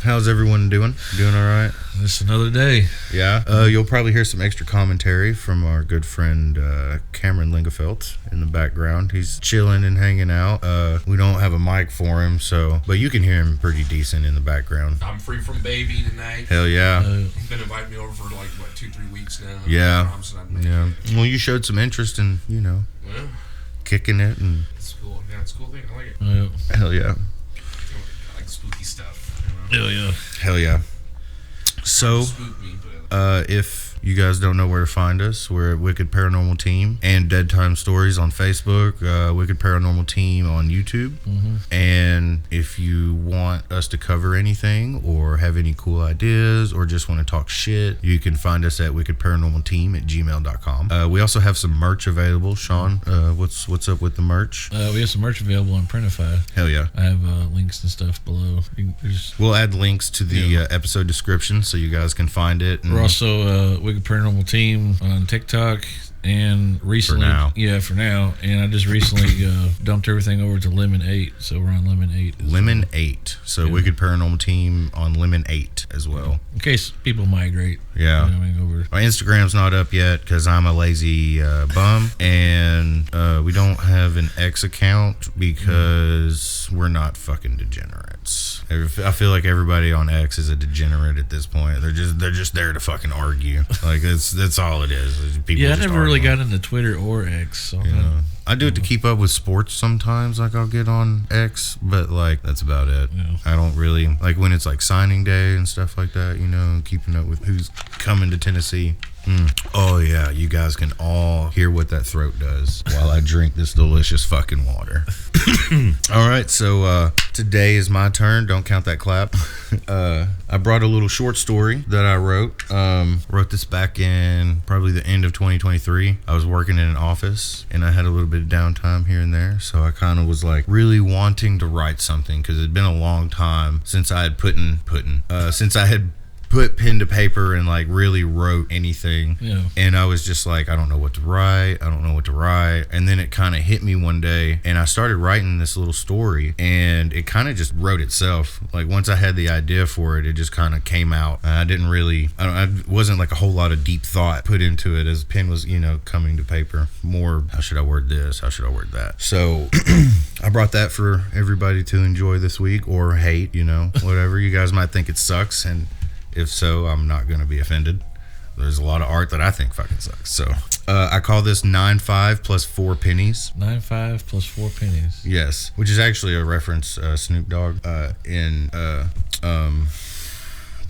How's everyone doing? Doing all right? It's another day. Yeah. You'll probably hear some extra commentary from our good friend Cameron Lingefelt in the background. He's chilling and hanging out. We don't have a mic for him, but you can hear him pretty decent in the background. I'm free from baby tonight. Hell yeah. He's been inviting me over for 2-3 weeks now. Yeah. Well, you showed some interest in, kicking it and. It's cool. Yeah, it's a cool thing. I like it. Hell yeah. I like spooky stuff. Hell yeah. Hell yeah. So, Spook me, but if you guys don't know where to find us, we're at Wicked Paranormal Team and Dead Time Stories on Facebook, Wicked Paranormal Team on YouTube. Mm-hmm. And if you want us to cover anything or have any cool ideas or just want to talk shit, you can find us at wickedparanormalteam@gmail.com. We also have some merch available. Sean, what's up with the merch? We have some merch available on Printify. Hell yeah. I have links and stuff below. We'll add links to the episode description so you guys can find it. And we're also Wicked Paranormal Team on TikTok, and recently, for now, and I just recently dumped everything over to Lemon 8, so we're on Lemon 8. Lemon 8, so Wicked Paranormal Team on Lemon 8 as well. In case people migrate. Yeah. Over. My Instagram's not up yet because I'm a lazy bum, and we don't have an X account because we're not fucking degenerates. I feel like everybody on X is a degenerate at this point. They're just there to fucking argue. Like that's all it is. People I never really got into Twitter or X. So I do it to keep up with sports sometimes. Like I'll get on X, but like that's about it. Yeah. I don't really like when it's like signing day and stuff like that. Keeping up with who's coming to Tennessee. Oh yeah, you guys can all hear what that throat does while I drink this delicious fucking water. All right, so today is my turn. Don't count that clap. I brought a little short story that I wrote. Wrote this back in probably the end of 2023. I was working in an office and I had a little bit of downtime here and there, so I kind of was like really wanting to write something because it had been a long time since I had put pen to paper and like really wrote anything. Yeah. And I was just like, I don't know what to write. And then it kind of hit me one day and I started writing this little story and it kind of just wrote itself. Like once I had the idea for it, it just kind of came out. I wasn't like a whole lot of deep thought put into it as pen was, coming to paper. More, how should I word this? How should I word that? So I brought that for everybody to enjoy this week or hate, whatever. You guys might think it sucks, and if so, I'm not going to be offended. There's a lot of art that I think fucking sucks. So I call this 95 plus 4 pennies. 95 plus 4 pennies. Yes, which is actually a reference Snoop Dogg in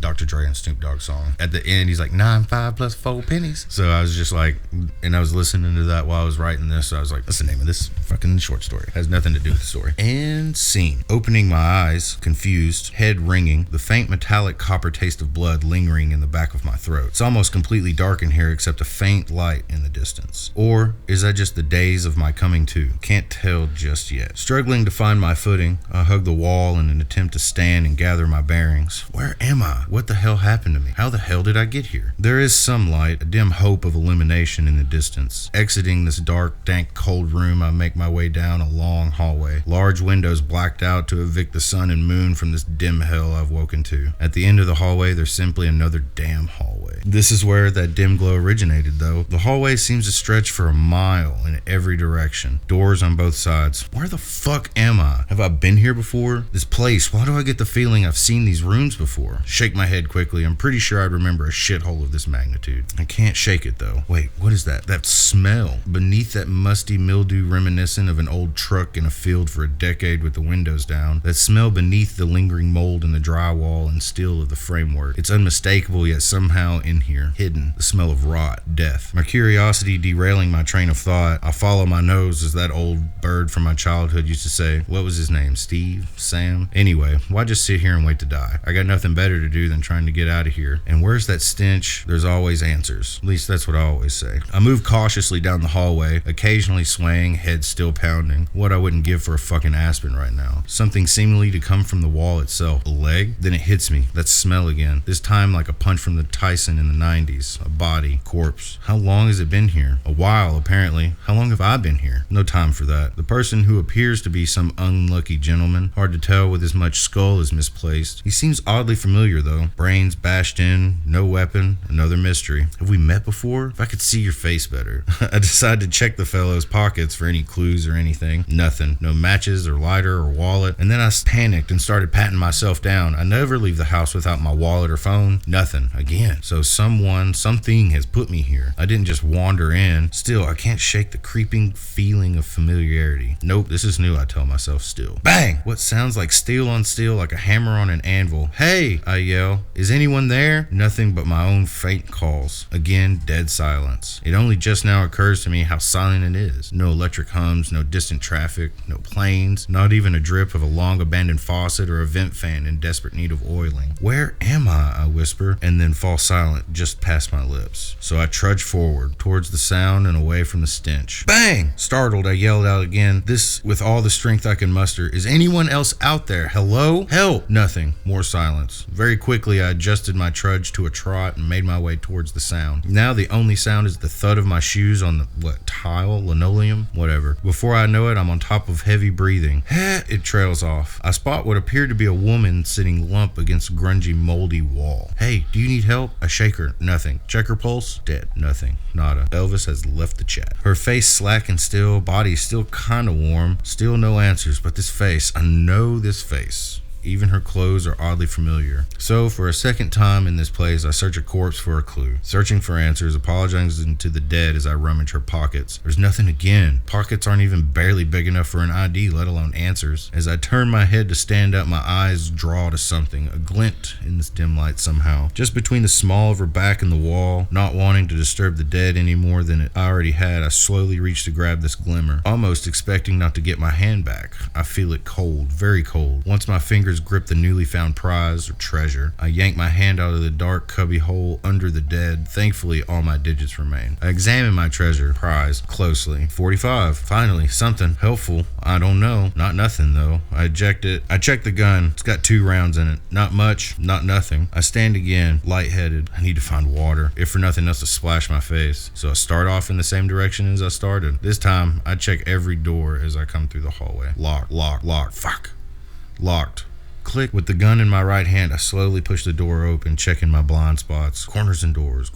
Dr. Dre and Snoop Dogg song. At the end, he's like 95 plus 4 pennies. So I was just like, and I was listening to that while I was writing this. So I was like, that's the name of this fucking short story. It has nothing to do with the story. And scene. Opening my eyes, confused, head ringing, the faint metallic copper taste of blood lingering in the back of my throat. It's almost completely dark in here except a faint light in the distance. Or is that just the days of my coming to? Can't tell just yet. Struggling to find my footing, I hug the wall in an attempt to stand and gather my bearings. Where am I? What the hell happened to me? How the hell did I get here? There is some light, a dim hope of illumination in the distance. Exiting this dark, dank, cold room, I make my way down a long hallway. Large windows blacked out to evict the sun and moon from this dim hell I've woken to. At the end of the hallway, there's simply another damn hallway. This is where that dim glow originated, though. The hallway seems to stretch for a mile in every direction. Doors on both sides. Where the fuck am I? Have I been here before? This place, why do I get the feeling I've seen these rooms before? Shake my head quickly. I'm pretty sure I'd remember a shithole of this magnitude. I can't shake it though. Wait, what is that? That smell. Beneath that musty mildew reminiscent of an old truck in a field for a decade with the windows down. That smell beneath the lingering mold in the drywall and steel of the framework. It's unmistakable yet somehow in here. Hidden. The smell of rot. Death. My curiosity derailing my train of thought. I follow my nose as that old bird from my childhood used to say. What was his name? Steve? Sam? Anyway, why just sit here and wait to die? I got nothing better to do than trying to get out of here. And where's that stench? There's always answers. At least that's what I always say. I move cautiously down the hallway, occasionally swaying, head still pounding. What I wouldn't give for a fucking aspirin right now. Something seemingly to come from the wall itself. A leg? Then it hits me. That smell again. This time like a punch from the Tyson in the 90s. A body, corpse. How long has it been here? A while, apparently. How long have I been here? No time for that. The person who appears to be some unlucky gentleman, hard to tell with as much skull as misplaced. He seems oddly familiar though. Brains bashed in, no weapon, another mystery. Have we met before? If I could see your face better. I decided to check the fellow's pockets for any clues or anything. Nothing. No matches or lighter or wallet. And then I panicked and started patting myself down. I never leave the house without my wallet or phone. Nothing. Again. So something has put me here. I didn't just wander in. Still, I can't shake the creeping feeling of familiarity. Nope, this is new, I tell myself still. Bang! What sounds like steel on steel, like a hammer on an anvil. Hey! I yell. Is anyone there? Nothing but my own faint calls. Again, dead silence. It only just now occurs to me how silent it is. No electric hums, no distant traffic, no planes, not even a drip of a long abandoned faucet or a vent fan in desperate need of oiling. Where am I whisper, and then fall silent just past my lips. So I trudge forward, towards the sound and away from the stench. Bang! Startled, I yelled out again, this with all the strength I can muster. Is anyone else out there? Hello? Help! Nothing. More silence. Very quickly, I adjusted my trudge to a trot and made my way towards the sound. Now the only sound is the thud of my shoes on the, tile? Linoleum? Whatever. Before I know it, I'm on top of heavy breathing. It trails off. I spot what appeared to be a woman sitting lump against a grungy, moldy wall. Hey, do you need help? I shake her. Nothing. Check her pulse? Dead. Nothing. Nada. Elvis has left the chat. Her face slack and still, body still kinda warm. Still no answers, but this face, I know this face. Even her clothes are oddly familiar. So, for a second time in this place, I search a corpse for a clue. Searching for answers, apologizing to the dead as I rummage her pockets. There's nothing again. Pockets aren't even barely big enough for an ID, let alone answers. As I turn my head to stand up, my eyes draw to something, a glint in this dim light somehow. Just between the small of her back and the wall, not wanting to disturb the dead any more than I already had, I slowly reach to grab this glimmer, almost expecting not to get my hand back. I feel it cold, very cold. Once my fingers grip the newly found prize or treasure, I yank my hand out of the dark cubby hole under the dead. Thankfully, all my digits remain. I examine my treasure, prize, closely. 45. Finally, something helpful. I don't know. Not nothing, though. I eject it. I check the gun. It's got 2 rounds in it. Not much, not nothing. I stand again, lightheaded. I need to find water, if for nothing else to splash my face. So I start off in the same direction as I started. This time, I check every door as I come through the hallway. Locked. Fuck. Locked. Click. With the gun in my right hand, I slowly push the door open, checking my blind spots. Corners and doors.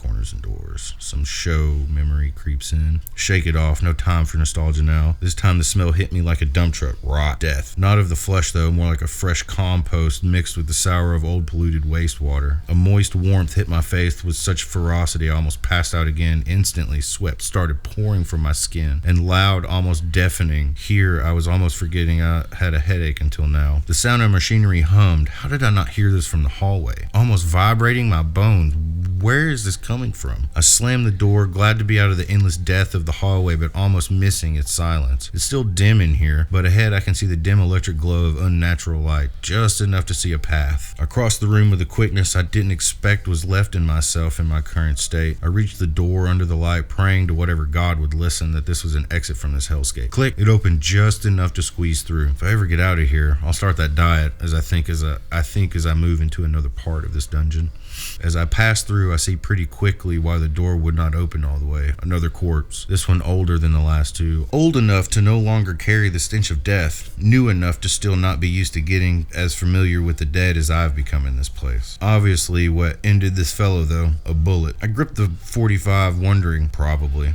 Some show memory creeps in. Shake it off. No time for nostalgia now. This time the smell hit me like a dump truck. Rot. Death. Not of the flesh though, more like a fresh compost mixed with the sour of old polluted wastewater. A moist warmth hit my face with such ferocity I almost passed out again. Instantly, sweat started pouring from my skin. And loud, almost deafening. Here, I was almost forgetting I had a headache until now. The sound of machinery hummed. How did I not hear this from the hallway? Almost vibrating my bones. Where is this coming from? I slammed the door, glad to be out of the endless death of the hallway, but almost missing its silence. It's still dim in here, but ahead I can see the dim electric glow of unnatural light, just enough to see a path. I crossed the room with a quickness I didn't expect was left in myself in my current state. I reached the door under the light, praying to whatever God would listen that this was an exit from this hellscape. Click. It opened just enough to squeeze through. If I ever get out of here, I'll start that diet as I move into another part of this dungeon. As I pass through, I see pretty quickly why the door would not open all the way. Another corpse. This one older than the last 2. Old enough to no longer carry the stench of death. New enough to still not be used to getting as familiar with the dead as I've become in this place. Obviously, what ended this fellow, though, a bullet. I gripped the 45, wondering, probably,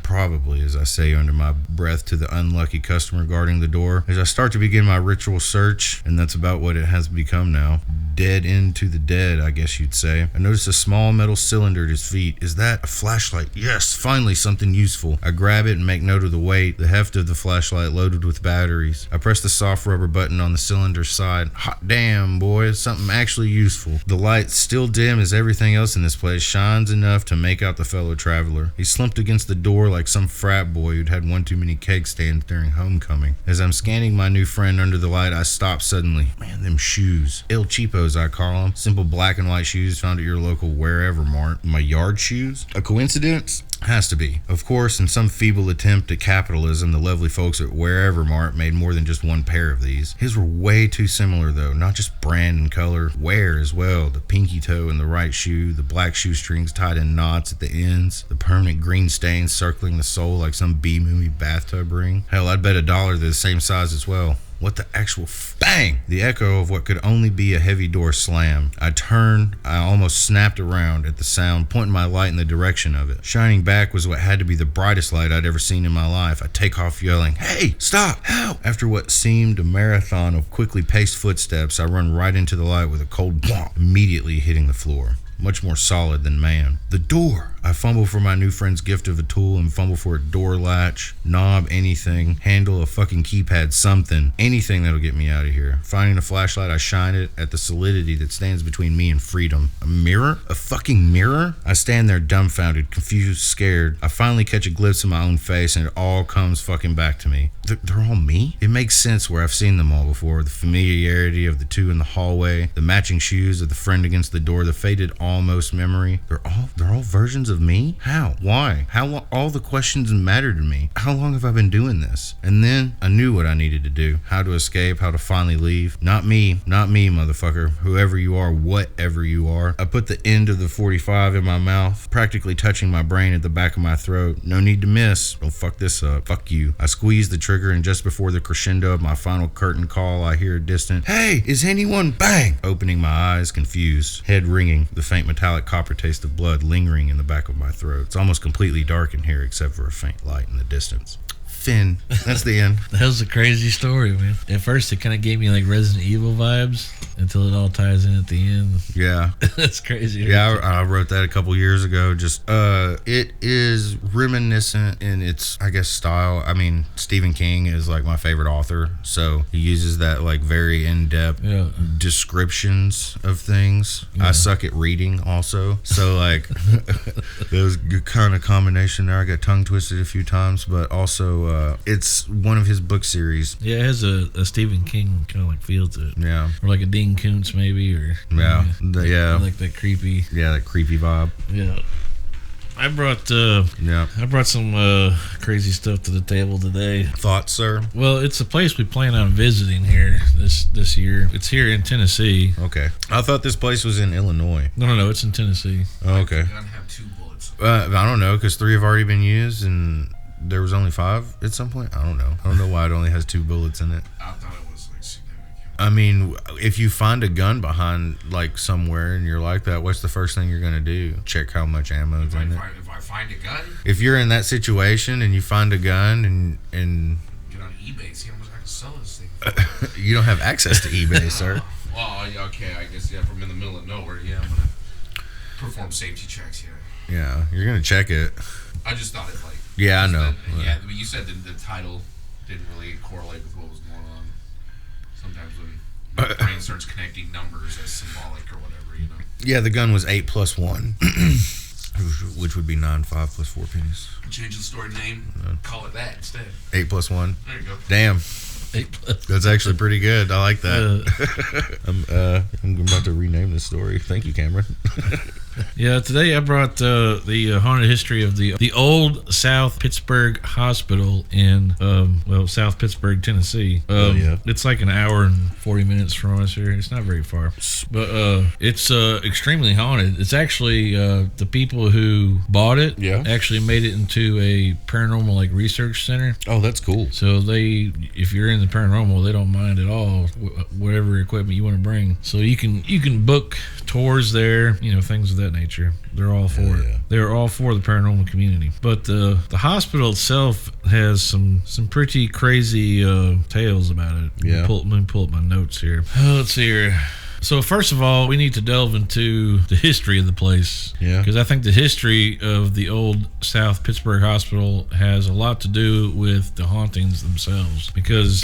as I say under my breath to the unlucky customer guarding the door, as I start to begin my ritual search, and that's about what it has become now. Dead into the dead, I guess you'd say. I notice a small metal cylinder at his feet. Is that a flashlight? Yes, finally something useful. I grab it and make note of the weight, the heft of the flashlight loaded with batteries. I press the soft rubber button on the cylinder's side. Hot damn, boy, something actually useful. The light, still dim as everything else in this place, shines enough to make out the fellow traveler. He slumped against the door like some frat boy who'd had one too many keg stands during homecoming. As I'm scanning my new friend under the light, I stop suddenly. Man, them shoes. El Cheapos, I call them. Simple black and white shoes found at your local wherever mart. Mart, my yard shoes. A coincidence? Has to be. Of course, in some feeble attempt at capitalism, the lovely folks at Wherever Mart made more than just one pair of these. His were way too similar though, not just brand and color, wear as well. The pinky toe in the right shoe, the black shoestrings tied in knots at the ends, the permanent green stains circling the sole like some B-movie bathtub ring. Hell, I'd bet $1 they're the same size as well. What the actual bang! The echo of what could only be a heavy door slam. I turned, I almost snapped around at the sound, pointing my light in the direction of it. Shining back was what had to be the brightest light I'd ever seen in my life. I take off yelling, "Hey, stop, help!" After what seemed a marathon of quickly paced footsteps, I run right into the light with a cold bump, immediately hitting the floor. Much more solid than man. The door! I fumble for my new friend's gift of a tool and fumble for a door latch, knob, anything, handle, a fucking keypad, something, anything that'll get me out of here. Finding a flashlight, I shine it at the solidity that stands between me and freedom. A mirror? A fucking mirror? I stand there dumbfounded, confused, scared. I finally catch a glimpse of my own face and it all comes fucking back to me. They're all me? It makes sense where I've seen them all before. The familiarity of the two in the hallway, the matching shoes of the friend against the door, the faded almost memory. They're all versions of me? How? Why? How long? All the questions matter to me. How long have I been doing this? And then I knew what I needed to do. How to escape, how to finally leave. Not me, motherfucker. Whoever you are, whatever you are. I put the end of the 45 in my mouth, practically touching my brain at the back of my throat. No need to miss. Don't fuck this up. Fuck you. I squeeze the trigger and just before the crescendo of my final curtain call, I hear a distant, "Hey, is anyone?" Bang! Opening my eyes, confused, head ringing, the faint metallic copper taste of blood lingering in the back of my throat. It's almost completely dark in here except for a faint light in the distance. Finn. That's the end. That was a crazy story, man. At first, it kind of gave me like Resident Evil vibes until it all ties in at the end. Yeah. That's crazy. Yeah, I wrote that a couple years ago. Just, it is reminiscent in its, I guess, style. I mean, Stephen King is like my favorite author, so he uses that like very in-depth descriptions of things. I suck at reading also, so like there was a kind of combination there. I got tongue twisted a few times, but also it's one of his book series. Yeah, it has a Stephen King kind of like feel to it. Yeah. Or like a Dean Koontz maybe, or like that creepy. Yeah, that creepy vibe. Yeah. I brought some crazy stuff to the table today. Thoughts, sir? Well, it's a place we plan on visiting here this year. It's here in Tennessee. Okay. I thought this place was in Illinois. No, it's in Tennessee. Oh, okay. I have 2 bullets. I don't know, because 3 have already been used and there was only 5 at some point. I don't know why it only has 2 bullets in it. I thought it was like significant. I mean, if you find a gun behind like somewhere and you're like that, what's the first thing you're gonna do? Check how much ammo is in it. If I find a gun, if you're in that situation and you find a gun and get on eBay, see how much I can sell this thing. you don't have access to eBay, sir. Well, okay, I guess if I'm in the middle of nowhere, I'm gonna perform safety checks. Yeah, you're gonna check it. I just thought it like. Yeah, I know. But you said the title didn't really correlate with what was going on. Sometimes when your brain starts connecting numbers as symbolic or whatever, Yeah, the gun was 8 plus 1, which would be 95 plus 4 pennies. Change the story name, call it that instead. 8 plus 1. There you go. Damn. That's actually pretty good. I like that. I'm about to rename this story. Thank you, Cameron. Yeah, today I brought the haunted history of the old South Pittsburg Hospital in South Pittsburg, Tennessee. It's like an hour and 40 minutes from us here. It's not very far, but it's extremely haunted. It's actually the people who bought it actually made it into a paranormal like research center. Oh, that's cool. So if you're in the paranormal, they don't mind at all whatever equipment you want to bring. So you can book tours there, things of that nature. They're all for it. They're all for the paranormal community. But the hospital itself has some pretty crazy tales about it. Yeah. Let me pull up my notes here. Let's see here. So first of all, we need to delve into the history of the place. Yeah. Because I think the history of the old South Pittsburg Hospital has a lot to do with the hauntings themselves. Because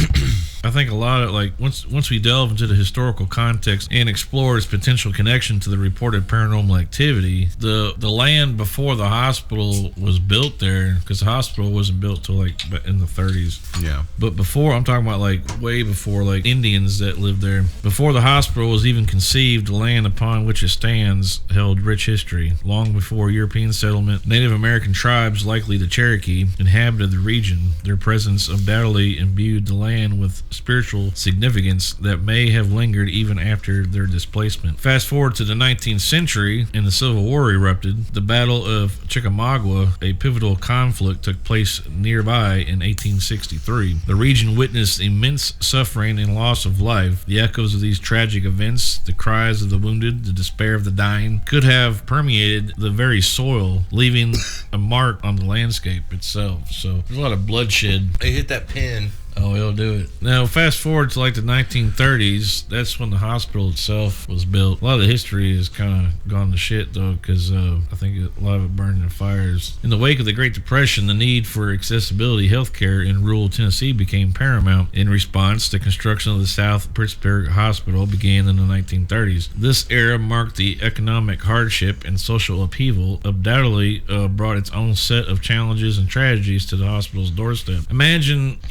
I think a lot of once we delve into the historical context and explore its potential connection to the reported paranormal activity, the land before the hospital was built there, because the hospital wasn't built till in the 30s. Yeah. But before, I'm talking about way before Indians that lived there. Before the hospital was was even conceived, the land upon which it stands held rich history. Long before European settlement, Native American tribes, likely the Cherokee, inhabited the region. Their presence undoubtedly imbued the land with spiritual significance that may have lingered even after their displacement. Fast forward to the 19th century, and the Civil War erupted. The Battle of Chickamauga, a pivotal conflict, took place nearby in 1863. The region witnessed immense suffering and loss of life. The echoes of these tragic events, the cries of the wounded, the despair of the dying, could have permeated the very soil, leaving a mark on the landscape itself. So there's a lot of bloodshed. They hit that pin. Oh, he'll do it. Now, fast forward to like the 1930s. That's when the hospital itself was built. A lot of the history has kind of gone to shit, though, because I think a lot of it burned in fires. In the wake of the Great Depression, the need for accessibility healthcare in rural Tennessee became paramount. In response, the construction of the South Pittsburg Hospital began in the 1930s. This era marked the economic hardship and social upheaval, undoubtedly brought its own set of challenges and tragedies to the hospital's doorstep. Imagine,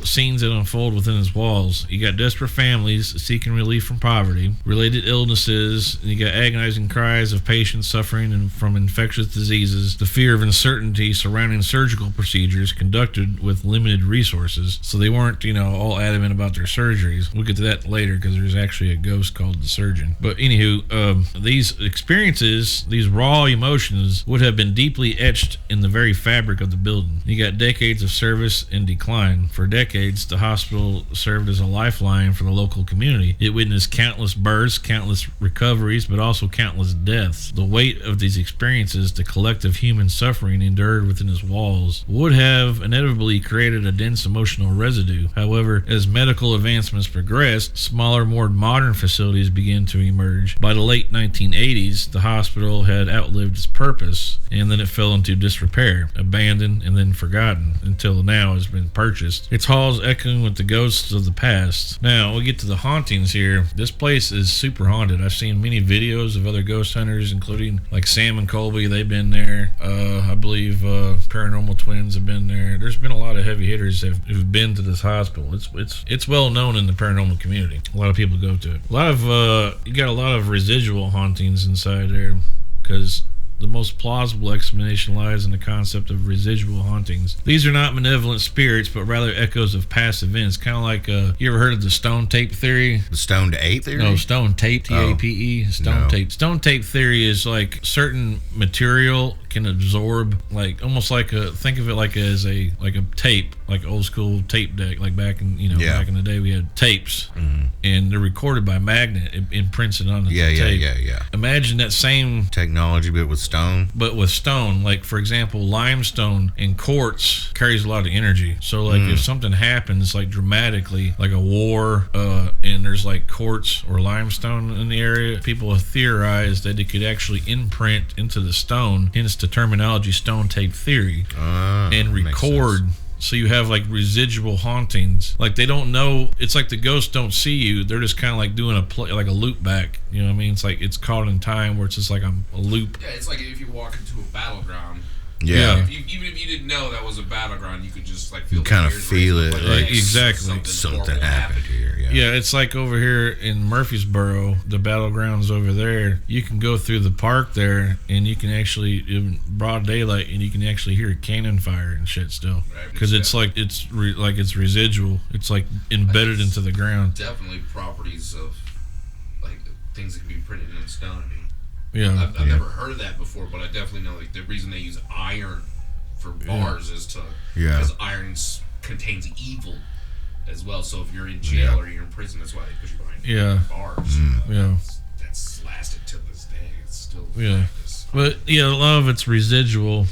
scenes that unfold within its walls. You got desperate families seeking relief from poverty, related illnesses, and you got agonizing cries of patients suffering from infectious diseases, the fear of uncertainty surrounding surgical procedures conducted with limited resources. So they weren't, all adamant about their surgeries. We'll get to that later because there's actually a ghost called the surgeon. But anywho, these experiences, these raw emotions would have been deeply etched in the very fabric of the building. You got decades of service and decline. For decades, the hospital served as a lifeline for the local community. It witnessed countless births, countless recoveries, but also countless deaths. The weight of these experiences, the collective human suffering endured within its walls, would have inevitably created a dense emotional residue. However, as medical advancements progressed, smaller, more modern facilities began to emerge. By the late 1980s, the hospital had outlived its purpose, and then it fell into disrepair, abandoned, and then forgotten, until now has been purchased. Its halls echoing with the ghosts of the past. Now, we get to the hauntings here. This place is super haunted. I've seen many videos of other ghost hunters, including like Sam and Colby. They've been there. I believe Paranormal Twins have been there. There's been a lot of heavy hitters who've been to this hospital. It's well known in the paranormal community. A lot of people go to it. You got a lot of residual hauntings inside there, because the most plausible explanation lies in the concept of residual hauntings. These are not malevolent spirits, but rather echoes of past events. Kind of like, you ever heard of the stone tape theory? The stone tape theory? No, stone tape, T-A-P-E. Stone tape. Stone tape theory is like certain material can absorb, like almost like think of it like as a tape, like old school tape deck, like back in back in the day we had tapes, and they're recorded by magnet. It imprints it on the tape. Yeah. Imagine that same technology, but with stone. Like for example, limestone and quartz carries a lot of energy. So like if something happens like dramatically, like a war, and there's like quartz or limestone in the area, people have theorized that it could actually imprint into the stone, hence the terminology stone tape theory, and record. So you have like residual hauntings. Like they don't know. It's like the ghosts don't see you. They're just kind of like doing like a loop back. You know what I mean? It's like it's caught in time where it's just like a loop. Yeah, it's like if you walk into a battleground. Yeah. Even if you didn't know that was a battleground, you could just like feel. You kind of feel it. Like, exactly. Something happened here. Yeah, it's like over here in Murfreesboro, the battlegrounds over there. You can go through the park there, and you can actually in broad daylight, and you can actually hear cannon fire and shit still, because it's like it's residual. It's like embedded into the ground. Definitely properties of like things that can be printed in stone. I mean. Yeah, I've never heard of that before, but I definitely know like the reason they use iron for bars is because iron contains evil as well. So if you're in jail or you're in prison, that's why they put you behind bars. That's lasted till this day. It's still practice. But a lot of it's residual.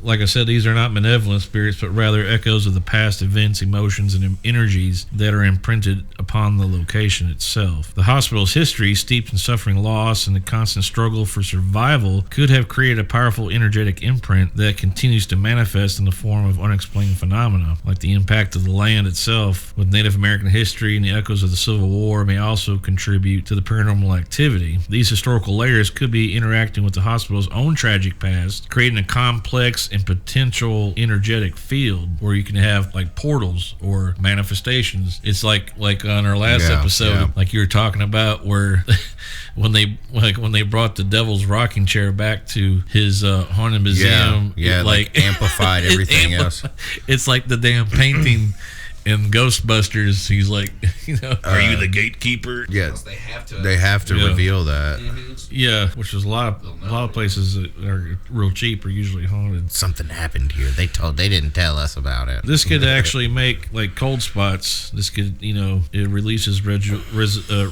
Like I said, these are not malevolent spirits, but rather echoes of the past events, emotions, and energies that are imprinted upon the location itself. The hospital's history, steeped in suffering, loss, and the constant struggle for survival, could have created a powerful energetic imprint that continues to manifest in the form of unexplained phenomena, like the impact of the land itself. With Native American history and the echoes of the Civil War may also contribute to the paranormal activity. These historical layers could be interacting with the hospital's own tragic past, creating a complex and potential energetic field where you can have like portals or manifestations. It's like on our last episode, like you were talking about, where when they brought the Devil's Rocking Chair back to his haunted museum, like amplified everything else. It's like the damn painting in Ghostbusters. He's like, are you the gatekeeper? Yeah, they have to reveal that. Yeah, which is a lot of places that are real cheap are usually haunted. Something happened here. They didn't tell us about it. This could actually make like cold spots. This could, it releases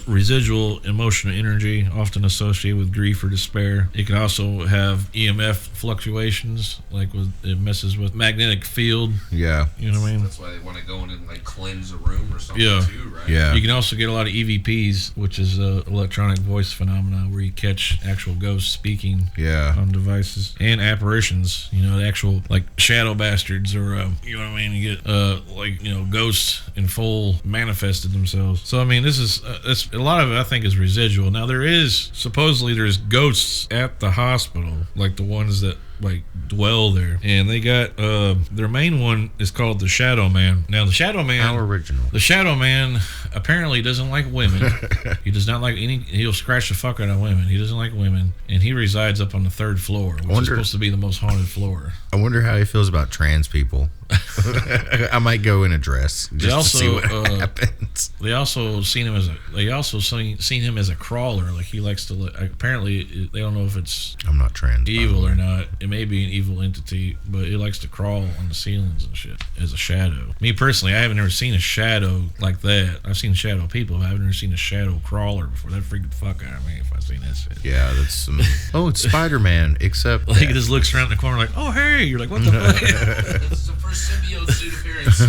residual emotional energy, often associated with grief or despair. It can also have EMF fluctuations, like it messes with magnetic field. Yeah, you know what I mean. That's why they want to go in and like cleanse a room or something too, right? Yeah. You can also get a lot of EVPs, which is electronic voice phenomena, where you catch actual ghosts speaking on devices, and apparitions. The actual like shadow bastards, or you know what I mean. You get ghosts in full manifested themselves. So I mean, this is a lot of it. I think is residual. Now supposedly there's ghosts at the hospital, like the ones that like dwell there, and they got their main one is called the Shadow Man. Now the Shadow Man, how original. The Shadow Man apparently doesn't like women. He does not like he'll scratch the fuck out of women. He doesn't like women, and he resides up on the 3rd floor, which is supposed to be the most haunted floor. I wonder how he feels about trans people. I might go in a dress just to see what happens. They also seen him as a crawler. Like he likes to. Apparently, they don't know if it's I'm not trans evil or not. It may be an evil entity, but it likes to crawl on the ceilings and shit as a shadow. Me personally, I haven't ever seen a shadow like that. I've seen shadow people, but I haven't ever seen a shadow crawler before. That freaked the fuck out of me if I seen that shit. Yeah, that's some. Oh, it's Spider-Man, except like it just looks around the corner like, oh hey, you're like, what the fuck? This is the first symbiote suit appearance.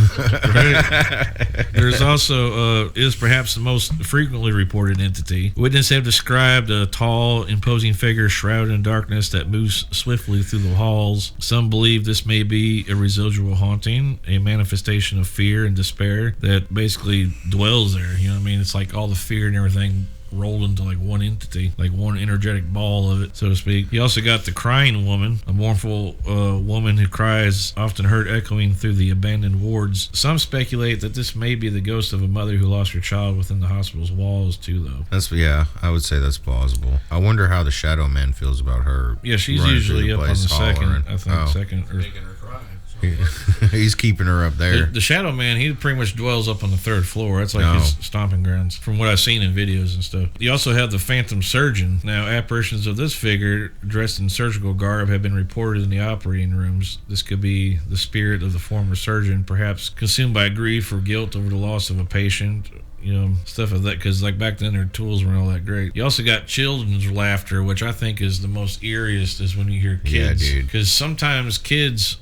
Right? There's also is perhaps the most frequently reported entity. Witnesses have described a tall, imposing figure shrouded in darkness that moves swiftly through the halls. Some believe this may be a residual haunting, a manifestation of fear and despair that basically dwells there. You know what I mean? It's like all the fear and everything rolled into like one entity, like one energetic ball of it, so to speak. You also got the crying woman, a mournful woman who cries, often heard echoing through the abandoned wards. Some speculate that this may be the ghost of a mother who lost her child within the hospital's walls too, though. I would say that's plausible. I wonder how the Shadow Man feels about her. Yeah, she's usually up on the second, I think, second or making her cry. He's keeping her up there. The Shadow Man, he pretty much dwells up on the 3rd floor. That's like his stomping grounds, from what I've seen in videos and stuff. You also have the Phantom Surgeon. Now, apparitions of this figure, dressed in surgical garb, have been reported in the operating rooms. This could be the spirit of the former surgeon, perhaps consumed by grief or guilt over the loss of a patient. Stuff of that, because like back then their tools weren't all that great. You also got children's laughter, which I think is the most eeriest, is when you hear kids. Yeah, dude. Because sometimes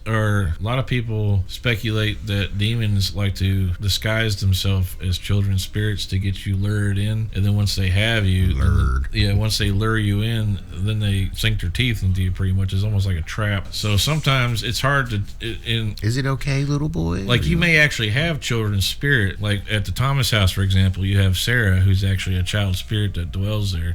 a lot of people speculate that demons like to disguise themselves as children's spirits to get you lured in, and then once they have you, once they lure you in, then they sink their teeth into you pretty much. It's almost like a trap. So sometimes it's hard to. Is it okay, little boy? Like you may actually have children's spirit, like at the Thomas house, for example. You have Sarah, who's actually a child spirit that dwells there.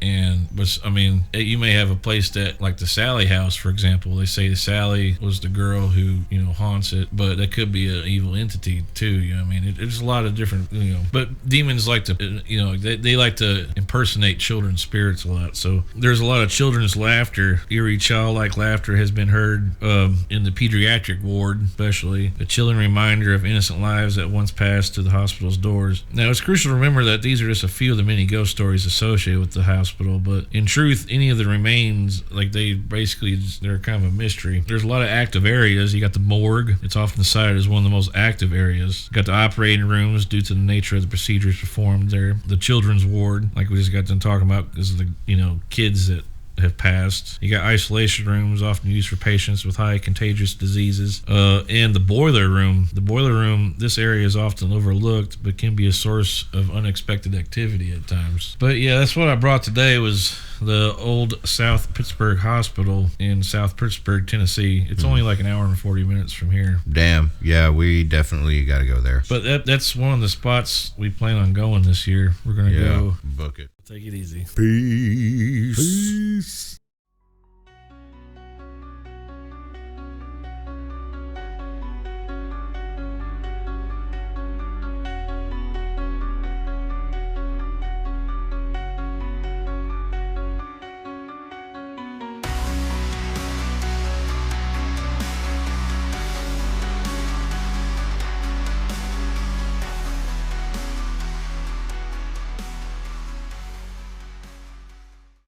You may have a place that, like the Sally house, for example, they say Sally was the girl who haunts it, but that could be an evil entity too. There's a lot of different but demons like to they like to impersonate children's spirits a lot. So there's a lot of children's laughter. Eerie childlike laughter has been heard in the pediatric ward, especially a chilling reminder of innocent lives that once passed to the hospital's doors. Now, it's crucial to remember that these are just a few of the many ghost stories associated with the hospital, but in truth, any of the remains, they're kind of a mystery. There's a lot of active areas. You got the morgue. It's often cited as one of the most active areas. You got the operating rooms due to the nature of the procedures performed there. The children's ward, like we just got done talking about, because of the kids that have passed. You got isolation rooms, often used for patients with high contagious diseases, and the boiler room. The boiler room, this area is often overlooked, but can be a source of unexpected activity at times. But yeah, that's what I brought today, was the old South Pittsburg Hospital in South Pittsburg, Tennessee. It's only like an hour and 40 minutes from here. Damn. Yeah, we definitely got to go there. But that's one of the spots we plan on going this year. We're going to go. Book it. Take it easy. Peace.